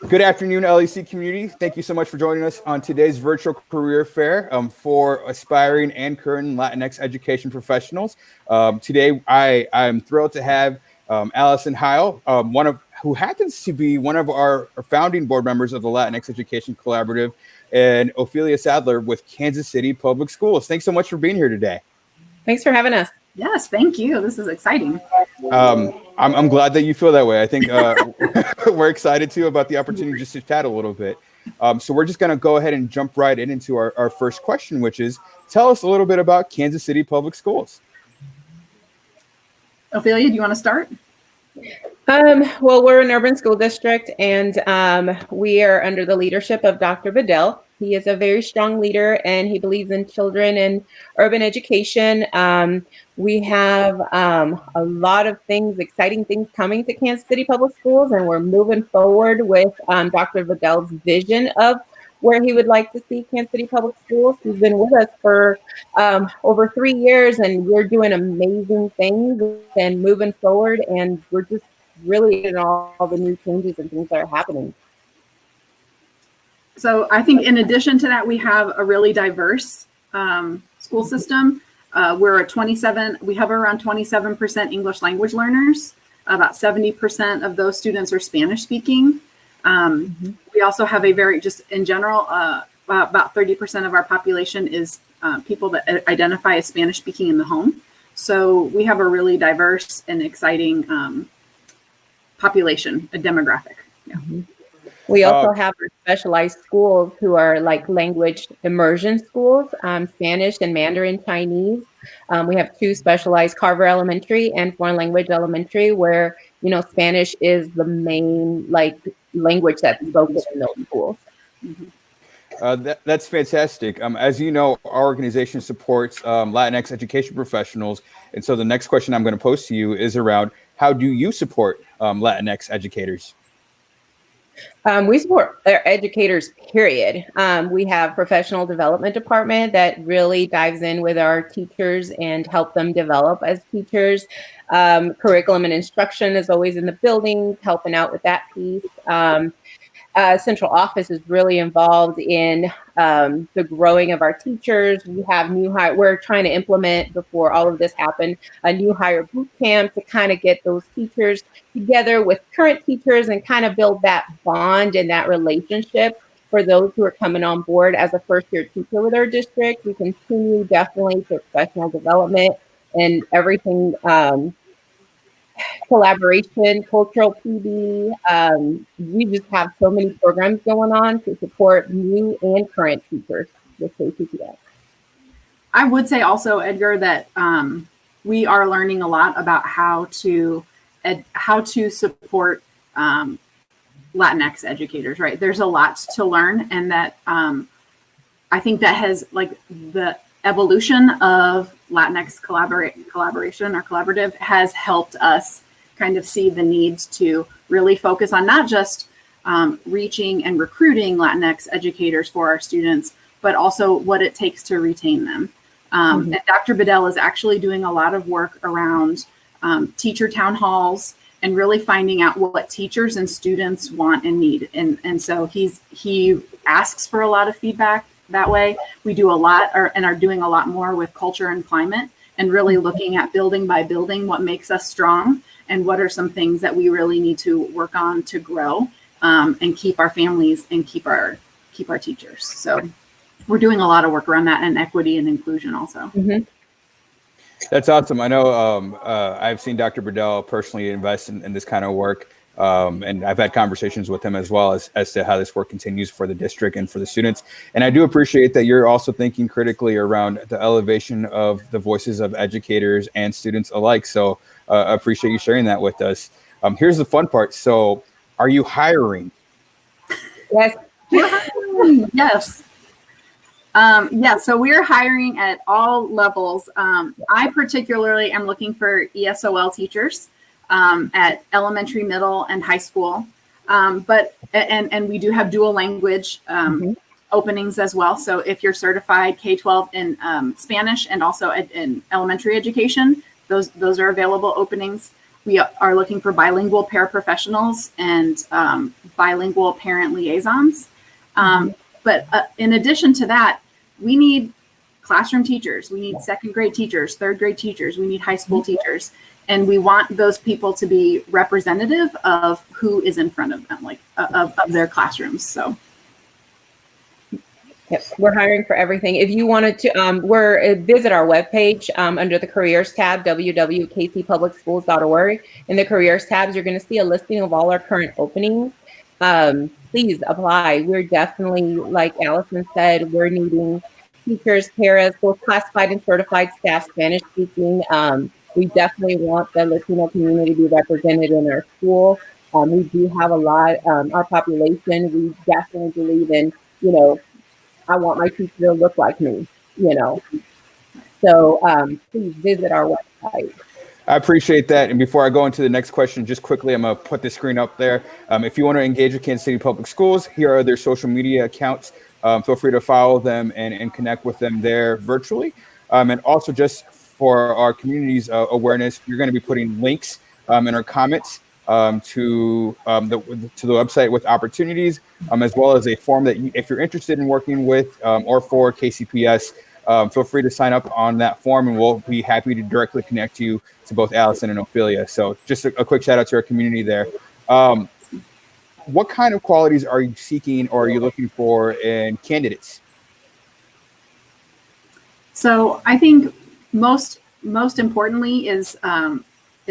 Good afternoon, LEC community. Thank you so much for joining us on today's virtual career fair for aspiring and current Latinx education professionals. Today, I'm thrilled to have Allison Heil, who happens to be one of our founding board members of the Latinx Education Collaborative, and Ophelia Sadler with Kansas City Public Schools. Thanks so much for being here today. Thanks for having us. Yes, thank you. This is exciting. I'm glad that you feel that way. I think we're excited too about the opportunity just to chat a little bit. So we're just going to go ahead and jump right into our first question, which is, tell us a little bit about Kansas City Public Schools. Ophelia, do you want to start? Well, we're an urban school district, and we are under the leadership of Dr. Bedell. He is a very strong leader, and he believes in children and urban education. We have a lot of things, exciting things coming to Kansas City Public Schools, and we're moving forward with Dr. Bedell's vision of where he would like to see Kansas City Public Schools. He's been with us for over 3 years, and we're doing amazing things and moving forward, and we're just really in all the new changes and things that are happening. So I think in addition to that, we have a really diverse school system. We're at 27, we have around 27% English language learners. About 70% of those students are Spanish speaking. We also have a very, just in general, about 30% of our population is people that identify as Spanish speaking in the home. So we have a really diverse and exciting population, a demographic. Yeah. We also have our specialized schools who are like language immersion schools, Spanish and Mandarin Chinese. We have 2 specialized, Carver Elementary and Foreign Language Elementary, where, you know, Spanish is the main language that's spoken in those schools. That's fantastic. As you know, our organization supports Latinx education professionals. And so the next question I'm going to pose to you is around, how do you support Latinx educators? We support our educators, period. We have professional development department that really dives in with our teachers and help them develop as teachers. Curriculum and instruction is always in the building, helping out with that piece. Central office is really involved in the growing of our teachers. We have we're trying to implement, before all of this happened, a new hire boot camp to kind of get those teachers together with current teachers and kind of build that bond and that relationship for those who are coming on board as a first-year teacher with our district. We continue definitely to professional development and everything, collaboration, cultural PD. We just have so many programs going on to support new and current teachers with KCPS. I would say also, Edgar, that we are learning a lot about how to support Latinx educators, right? There's a lot to learn, and that I think that has, like, the evolution of Latinx collaboration or collaborative has helped us kind of see the needs to really focus on not just reaching and recruiting Latinx educators for our students, but also what it takes to retain them. And Dr. Bedell is actually doing a lot of work around teacher town halls and really finding out what teachers and students want and need. And so he asks for a lot of feedback that way. We do a lot and are doing a lot more with culture and climate, and really looking at building by building what makes us strong and what are some things that we really need to work on to grow and keep our families and keep our teachers. So we're doing a lot of work around that, and equity and inclusion also. That's awesome. I know I've seen Dr. Bedell personally invest in this kind of work. And I've had conversations with him as well as to how this work continues for the district and for the students. And I do appreciate that you're also thinking critically around the elevation of the voices of educators and students alike. So I appreciate you sharing that with us. Here's the fun part. So are you hiring? Yes. Yes. So we're hiring at all levels. I particularly am looking for ESOL teachers at elementary, middle, and high school. But we do have dual language openings as well. So if you're certified K-12 in Spanish and also in elementary education, those are available openings. We are looking for bilingual paraprofessionals and bilingual parent liaisons. But in addition to that, we need classroom teachers. We need second grade teachers, third grade teachers. We need high school teachers. And we want those people to be representative of who is in front of them, like of their classrooms. So. Yep, we're hiring for everything. If you wanted to, visit our webpage under the careers tab, www.kcpublicschools.org. In the careers tabs, you're going to see a listing of all our current openings. Please apply. We're definitely, like Allison said, we're needing teachers, paras, both classified and certified staff, Spanish speaking. We definitely want the Latino community to be represented in our school. We do have a lot, our population, we definitely believe in, I want my teacher to look like me, So please visit our website. I appreciate that. And before I go into the next question, just quickly, I'm going to put the screen up there. If you want to engage with Kansas City Public Schools, here are their social media accounts. Feel free to follow them and connect with them there virtually. And also just for our community's awareness, you're going to be putting links in our comments to the website with opportunities, as well as a form that if you're interested in working with or for KCPS, feel free to sign up on that form, and we'll be happy to directly connect you to both Allison and Ophelia. So just a quick shout out to our community there. What kind of qualities are you seeking or are you looking for in candidates? So I think most importantly is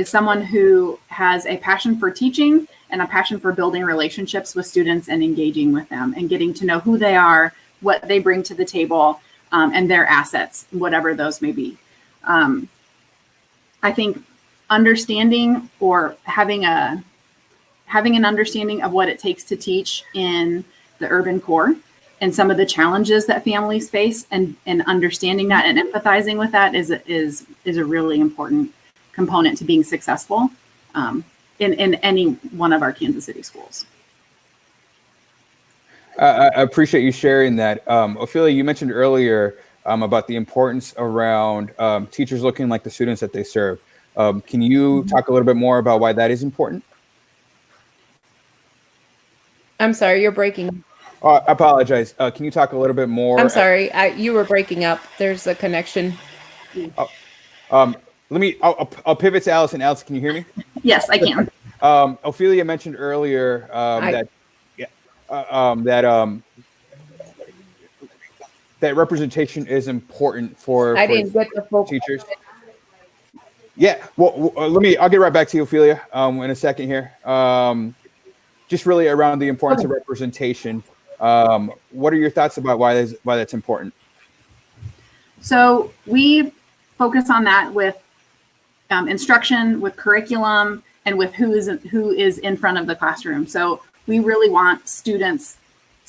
someone who has a passion for teaching and a passion for building relationships with students and engaging with them and getting to know who they are, what they bring to the table, and their assets, whatever those may be. I think understanding or having an understanding of what it takes to teach in the urban core and some of the challenges that families face, and understanding that and empathizing with that is a really important component to being successful in any one of our Kansas City schools. I appreciate you sharing that. Ophelia, you mentioned earlier about the importance around teachers looking like the students that they serve. Can you talk a little bit more about why that is important? I'm sorry, you're breaking. I apologize. Can you talk a little bit more? I'm sorry, you were breaking up. There's a connection. I'll pivot to Allison. Allison, can you hear me? Yes, I can. Ophelia mentioned earlier that representation is important for didn't get the full teachers. Yeah, well, I'll get right back to you, Ophelia, in a second here. Just really around the importance of representation. What are your thoughts about why that's important? So we focus on that with instruction, with curriculum, and with who is in front of the classroom. So we really want students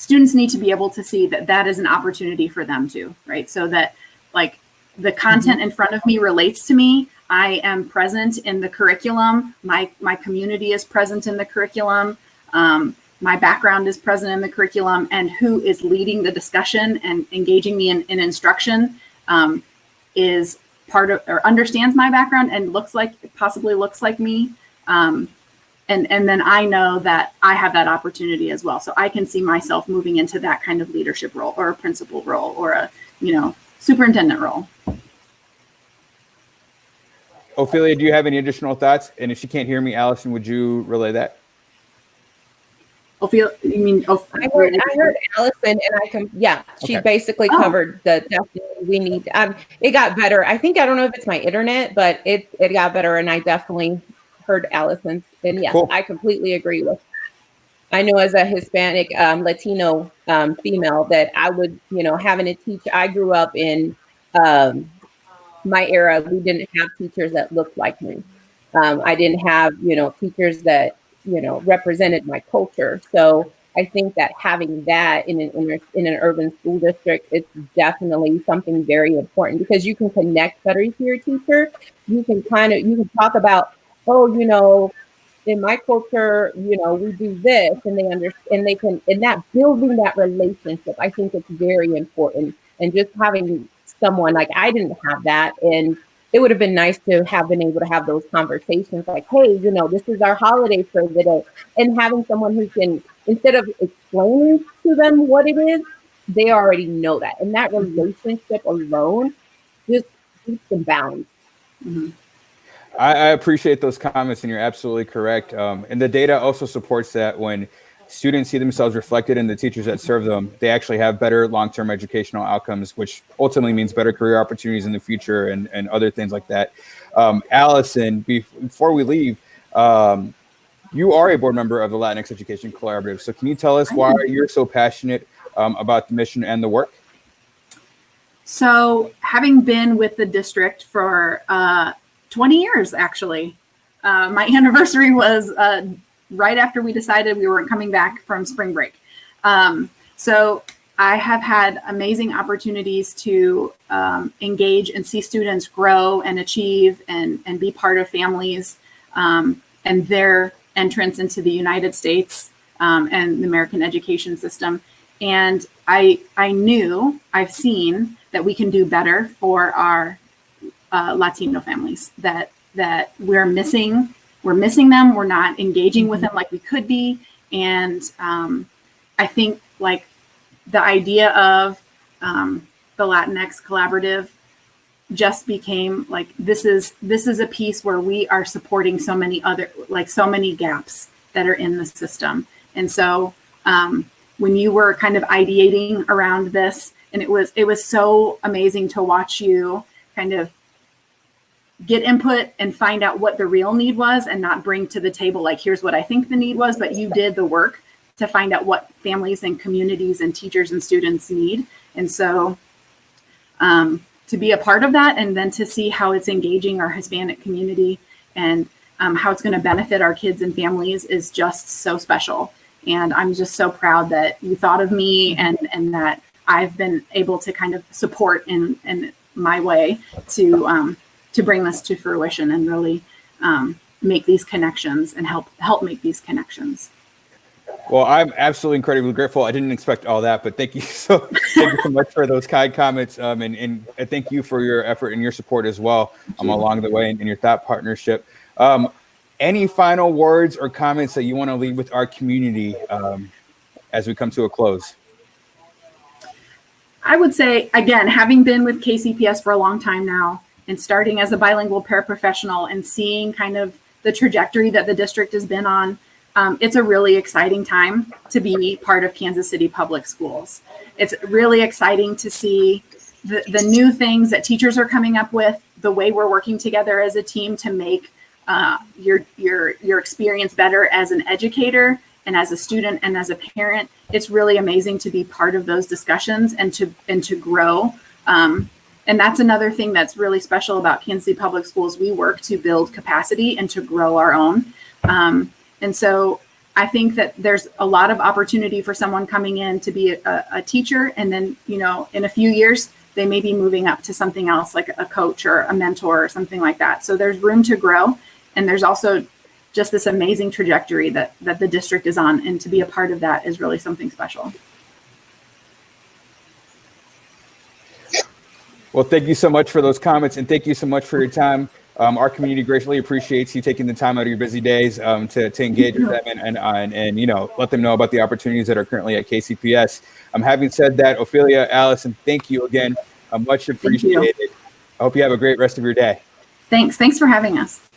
need to be able to see that is an opportunity for them too, right? So that like the content in front of me relates to me. I am present in the curriculum. My community is present in the curriculum. My background is present in the curriculum, and who is leading the discussion and engaging me in instruction is part of or understands my background and possibly looks like me. And then I know that I have that opportunity as well. So I can see myself moving into that kind of leadership role or a principal role or a, superintendent role. Ophelia, do you have any additional thoughts? And if she can't hear me, Allison, would you relay that? Ophelia, you mean? I heard Allison, and she basically covered the definitely we need. It got better. I don't know if it's my internet, but it got better, and I definitely heard Allison. And yes, cool. I completely agree with. I know as a Hispanic Latino female that I would, having to teach. I grew up in my era. We didn't have teachers that looked like me. I didn't have, teachers that represented my culture. So I think that having that in an urban school district is definitely something very important, because you can connect better to your teacher. You can talk about, in my culture, we do this, and they understand, and that building that relationship, I think it's very important. And just having someone like I didn't have that, and it would have been nice to have been able to have those conversations like, hey, you know, this is our holiday for the day. And having someone who can, instead of explaining to them what it is, they already know that. And that relationship alone just keeps them balanced. Mm-hmm. I appreciate those comments, and you're absolutely correct. And the data also supports that when students see themselves reflected in the teachers that serve them, they actually have better long-term educational outcomes, which ultimately means better career opportunities in the future and other things like that. Allison, before we leave, you are a board member of the Latinx Education Collaborative. So can you tell us why you're so passionate about the mission and the work? So having been with the district for 20 years, actually, my anniversary was right after we decided we weren't coming back from spring break. So I have had amazing opportunities to engage and see students grow and achieve and be part of families and their entrance into the United States and the American education system. And I've seen that we can do better for our Latino families, that we're missing them. We're not engaging with them like we could be. And I think like the idea of the Latinx Collaborative just became like, this is a piece where we are supporting so many gaps that are in the system. And so when you were kind of ideating around this, and it was so amazing to watch you kind of get input and find out what the real need was, and not bring to the table like, here's what I think the need was, but you did the work to find out what families and communities and teachers and students need. And so to be a part of that, and then to see how it's engaging our Hispanic community and how it's going to benefit our kids and families is just so special. And I'm just so proud that you thought of me, and that I've been able to kind of support in my way to bring this to fruition and really make these connections and help make these connections. Well, I'm absolutely incredibly grateful. I didn't expect all that, but thank you so much for those kind comments. And thank you for your effort and your support as well along the way in your thought partnership. Any final words or comments that you want to leave with our community as we come to a close? I would say, again, having been with KCPS for a long time now, and starting as a bilingual paraprofessional and seeing kind of the trajectory that the district has been on, it's a really exciting time to be part of Kansas City Public Schools. It's really exciting to see the new things that teachers are coming up with, the way we're working together as a team to make your experience better as an educator and as a student and as a parent. It's really amazing to be part of those discussions and to grow. And that's another thing that's really special about Kansas City Public Schools. We work to build capacity and to grow our own. And so I think that there's a lot of opportunity for someone coming in to be a teacher. And then, you know, in a few years, they may be moving up to something else like a coach or a mentor or something like that. So there's room to grow. And there's also just this amazing trajectory that the district is on. And to be a part of that is really something special. Well, thank you so much for those comments, and thank you so much for your time. Our community greatly appreciates you taking the time out of your busy days to engage with them and you know, let them know about the opportunities that are currently at KCPS. Having said that, Ophelia, Allison, thank you again. Much appreciated. I hope you have a great rest of your day. Thanks for having us.